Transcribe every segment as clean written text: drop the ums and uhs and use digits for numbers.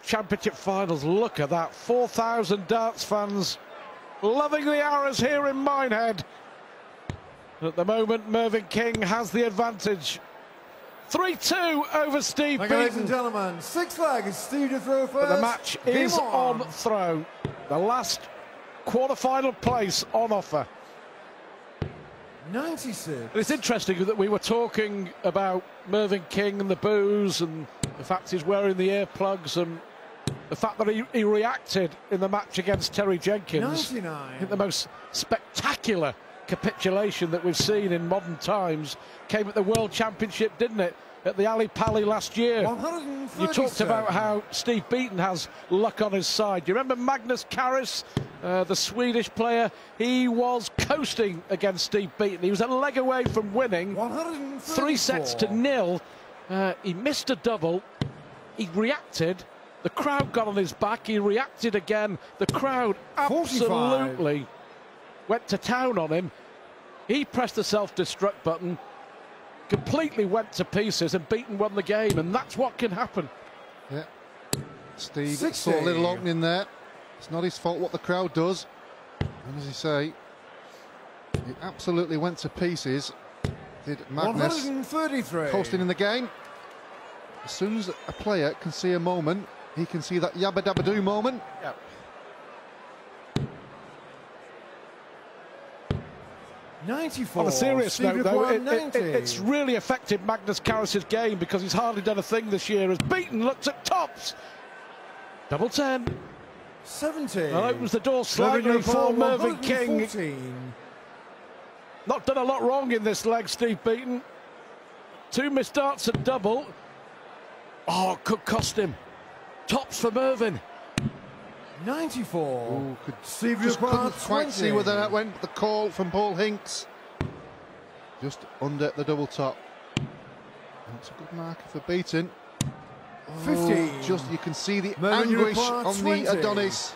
Championship finals. Look at that, 4,000 darts fans loving the arrows here in Minehead. At the moment, Mervyn King has the advantage. 3-2 over Steve Beaton. Ladies and gentlemen, sixth leg is Steve to throw first. But the match is on throw. The last quarter-final place on offer. 96. It's interesting that we were talking about Mervyn King and the boos and the fact he's wearing the earplugs and the fact that he reacted in the match against Terry Jenkins. 99. I think the most spectacular capitulation that we've seen in modern times came at the World Championship, didn't it? At the Ali Pali last year. You talked about how Steve Beaton has luck on his side. Do you remember Magnus Carris, the Swedish player? He was coasting against Steve Beaton. He was a leg away from winning. 3-0. He missed a double. He reacted. The crowd got on his back. He reacted again. The crowd absolutely 45. Went to town on him. He pressed the self-destruct button, completely went to pieces, and Beaton won the game, and that's what can happen. Yeah, Steve 60. saw a little opening there. It's not his fault what the crowd does. And as you say, he absolutely went to pieces. Did Magnus. 133. Coasting in the game. As soon as a player can see a moment, he can see that yabba dabba doo moment. Yeah. 94. On a serious note, though, Steve it's really affected Magnus Carris's game because he's hardly done a thing this year as Beaton looks at tops. Double 10. 70. That opens the door slightly for Mervyn King. 114. Not done a lot wrong in this leg, Steve Beaton. 2 missed darts at double. Oh, could cost him. Tops for Mervyn. 94. Ooh, Steve just couldn't quite 20. see where that went. The call from Paul Hinks. Just under the double top. That's a good marker for Beaton. 50. Just you can see the Mervyn anguish King on 20. the Adonis.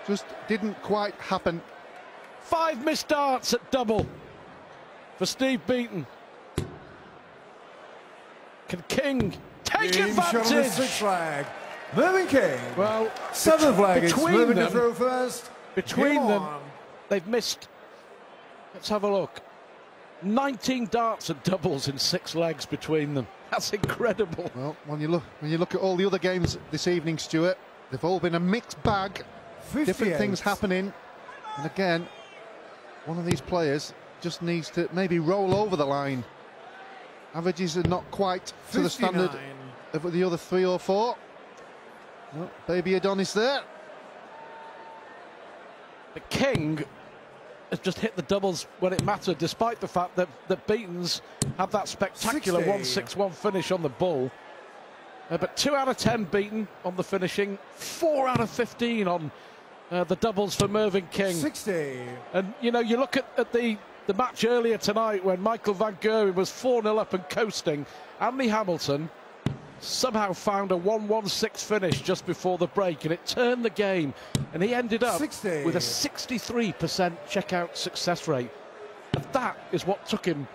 Just didn't quite happen. 5 missed darts at double for Steve Beaton. Can King take advantage? Sixth flag. Mervyn King. Well, seventh flag. It's between Mervyn them, to throw first. Between them, they've missed. Let's have a look. 19 darts and doubles in 6 legs between them. That's incredible. Well, when you look at all the other games this evening, Stuart, they've all been a mixed bag. 58. Different things happening, and again, one of these players just needs to maybe roll over the line. Averages are not quite to the standard 59. of the other 3 or 4. Well, baby Adonis there. The King has just hit the doubles when it mattered, despite the fact that Beaton's had that spectacular 1-6-1 finish on the bull. But 2 out of 10 Beaton on the finishing, 4 out of 15 on the doubles for Mervyn King. 60. And you know, you look at the match earlier tonight when Michael van Gerwen was 4-0 up and coasting. Andy Hamilton somehow found a 1-1-6 finish just before the break, and it turned the game, and he ended up 60. with a 63% checkout success rate. And that is what took him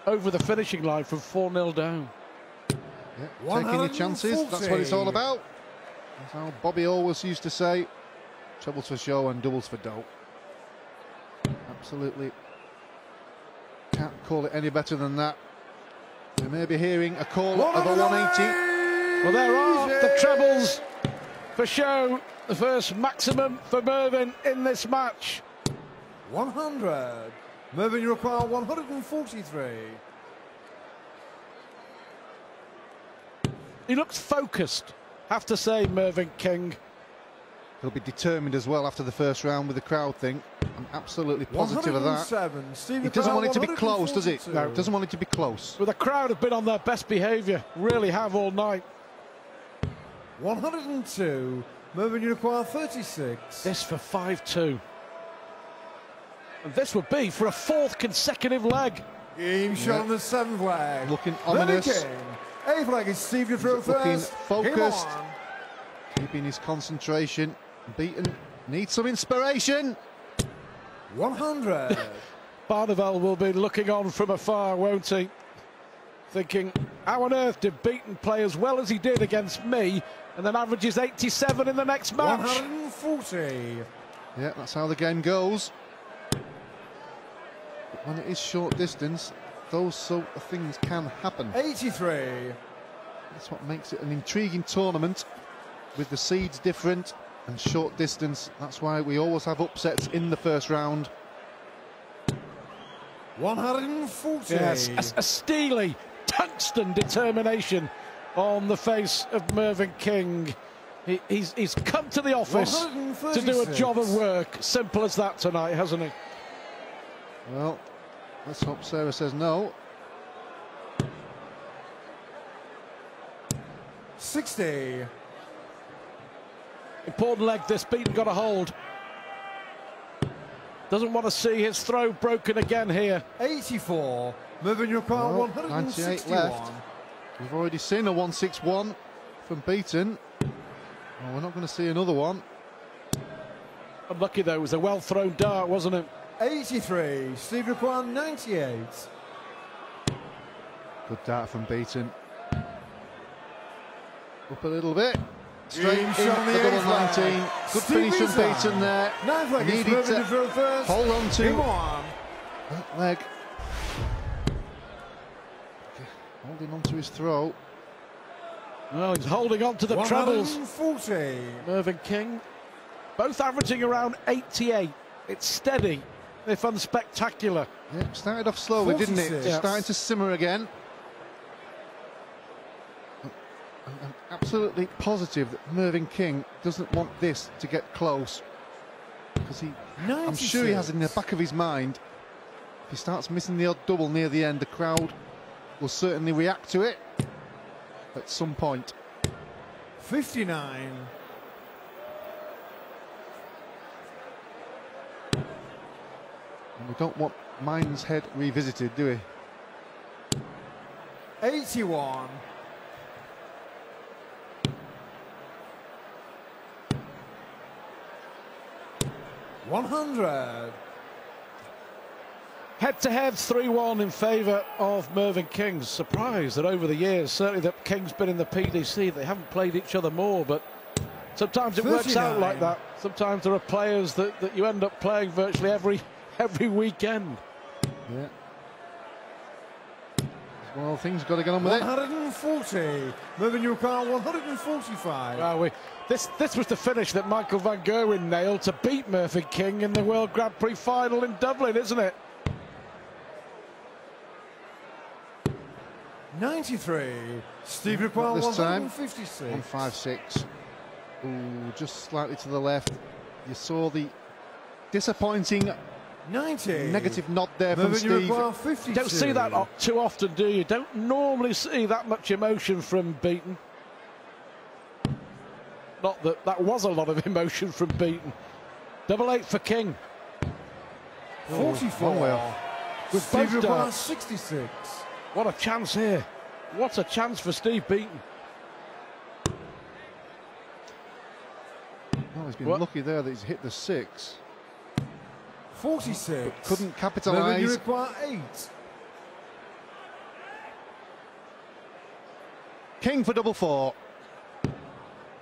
over the finishing line from 4-0 down. Yeah, taking your chances, that's what it's all about. That's how Bobby always used to say, trebles for show and doubles for dough. Absolutely can't call it any better than that. We may be hearing a call of a 180. Well, there are the trebles for show. The first maximum for Mervyn in this match. 100. Mervyn, you require 143. He looks focused, have to say, Mervyn King. He'll be determined as well after the first round with the crowd thing. I'm absolutely positive of that. He doesn't want it to be close, does he? No, doesn't want it to be close. Well, the crowd have been on their best behaviour, really have all night. 102. Mervyn, you require 36. This for 5-2. And this would be for a 4th consecutive leg. Game shot on the 7th leg. Looking ominous. 8th leg is Steve to throw Looking first. focused. Keeping his concentration. Beaton needs some inspiration. 100. Barneveld will be looking on from afar, won't he? thinking, how on earth did Beaton play as well as he did against me and then averages 87 in the next match? 140. Yeah, that's how the game goes. But when it is short distance, those sort of things can happen. 83. That's what makes it an intriguing tournament, with the seeds different and short distance. That's why we always have upsets in the first round. 140. Yes, a steely, tungsten determination on the face of Mervyn King. He's come to the office to do a job of work. Simple as that tonight, hasn't he? Well, let's hope Sarah says no. 60. Important leg this. Beaton got a hold. Doesn't want to see his throw broken again here. 84. Mervyn, you require Well, 161. 98 left. We've already seen a 161 from Beaton. Oh, we're not going to see another one. Unlucky though, it was a well thrown dart, wasn't it? 83. Steve require 98. Good dart from Beaton. Up a little bit. Straight in shot on the the double 85. 19. Good finish from Beaton there. Ninth leg is Needed Mervyn to to drill first. hold on to Come on. that leg. Holding on to his throw. Well, he's holding on to the trebles. 140. Mervyn King, both averaging around 88. It's steady, if unspectacular. Yeah, started off slowly, didn't it? 46. Starting to simmer again. I'm absolutely positive that Mervyn King doesn't want this to get close, because I'm sure he has it in the back of his mind. If he starts missing the odd double near the end, the crowd will certainly react to it at some point. 59. And we don't want Mine's Head revisited, do we? 81. $100. Head-to-head, 3-1 in favour of Mervyn King. Surprised that over the years, certainly that King's been in the PDC, they haven't played each other more, but sometimes it works out like that. Sometimes there are players that you end up playing virtually every weekend. Yeah. Well, things got to get on with 140. Mervyn, you require 145. Well, this was the finish that Michael van Gerwen nailed to beat Mervyn King in the World Grand Prix final in Dublin, isn't it? 93. Steve require this time. 156. 156. Ooh, just slightly to the left. You saw the disappointing 90. negative nod there from Mervyn, you Steve. require 52. Don't see that too often, do you? Don't normally see that much emotion from Beaton. Not that that was a lot of emotion from Beaton. 88 for King. 44. Long way off. With Steve both require darts. 66. What a chance here. What a chance for Steve Beaton. Oh, he's been lucky there that he's hit the 6. 46. But couldn't Mervyn, you capitalise. require 8. King for double 4.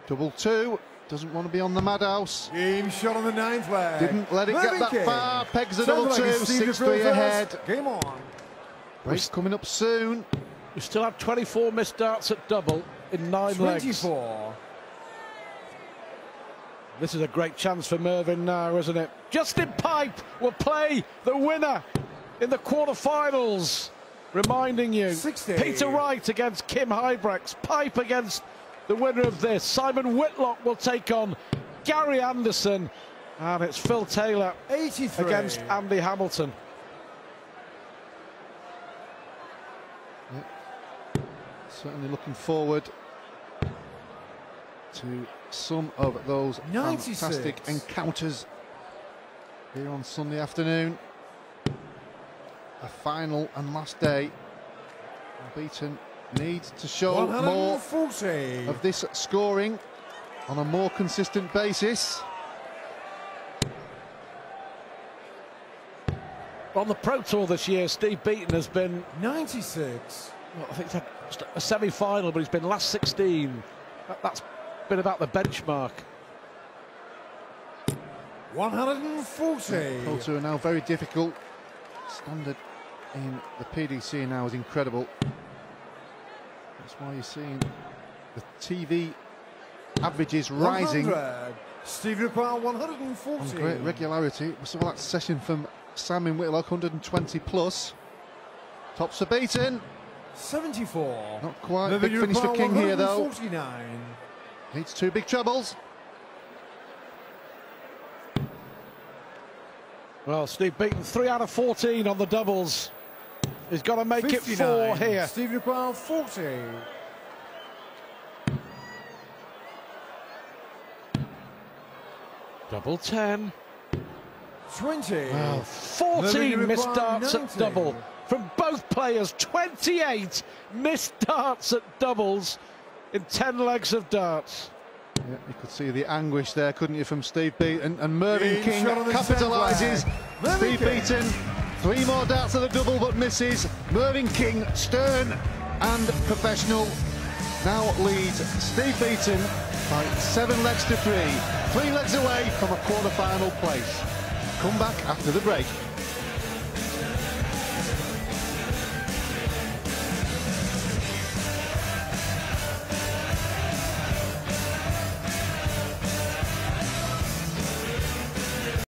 Double 2. Doesn't want to be on the madhouse. Game shot on the 9th leg. Didn't let it get Mervyn that King. far. Pegs the 7th double leg 2. is Steve 6-3 first. ahead. Game on. Break coming up soon. We still have 24 missed darts at double in 9 legs. 24. This is a great chance for Mervyn now, isn't it? Justin Pipe will play the winner in the quarterfinals. Reminding you, 60. Peter Wright against Kim Hybrex. Pipe against the winner of this. Simon Whitlock will take on Gary Anderson. And it's Phil Taylor 83. against Andy Hamilton. Certainly looking forward to some of those 96. fantastic encounters here on Sunday afternoon. A final and last day. Beaton needs to show more 140. of this scoring on a more consistent basis. On the Pro Tour this year, Steve Beaton has been 96. well, I think he's had a semi-final, but he's been last 16. That's been about the benchmark. 140. Pro Tour now very difficult. Standard in the PDC now is incredible. That's why you're seeing the TV averages rising 100. Steve Require 140. on great regularity. We saw that session from Sam in Whitlock, 120 plus. Tops for Beaton. 74. Not quite. Mervyn Big finish for King here though. 149. Needs two big trebles. Well, Steve Beaton, 3 out of 14 on the doubles. He's got to make 59. it 4 here. Steve Require 40. Double 10. 20. Well, 14 missed darts at double from both players. 28 missed darts at doubles in 10 legs of darts. Yeah, you could see the anguish there, couldn't you, from Steve Beaton. And Mervyn King shot on the capitalises. flag. Steve Mervyn Beaton, 3 more darts at the double but misses. Mervyn King, stern and professional, now leads Steve Beaton by 7 legs to 3. 3 legs away from a quarter-final place. Come back after the break.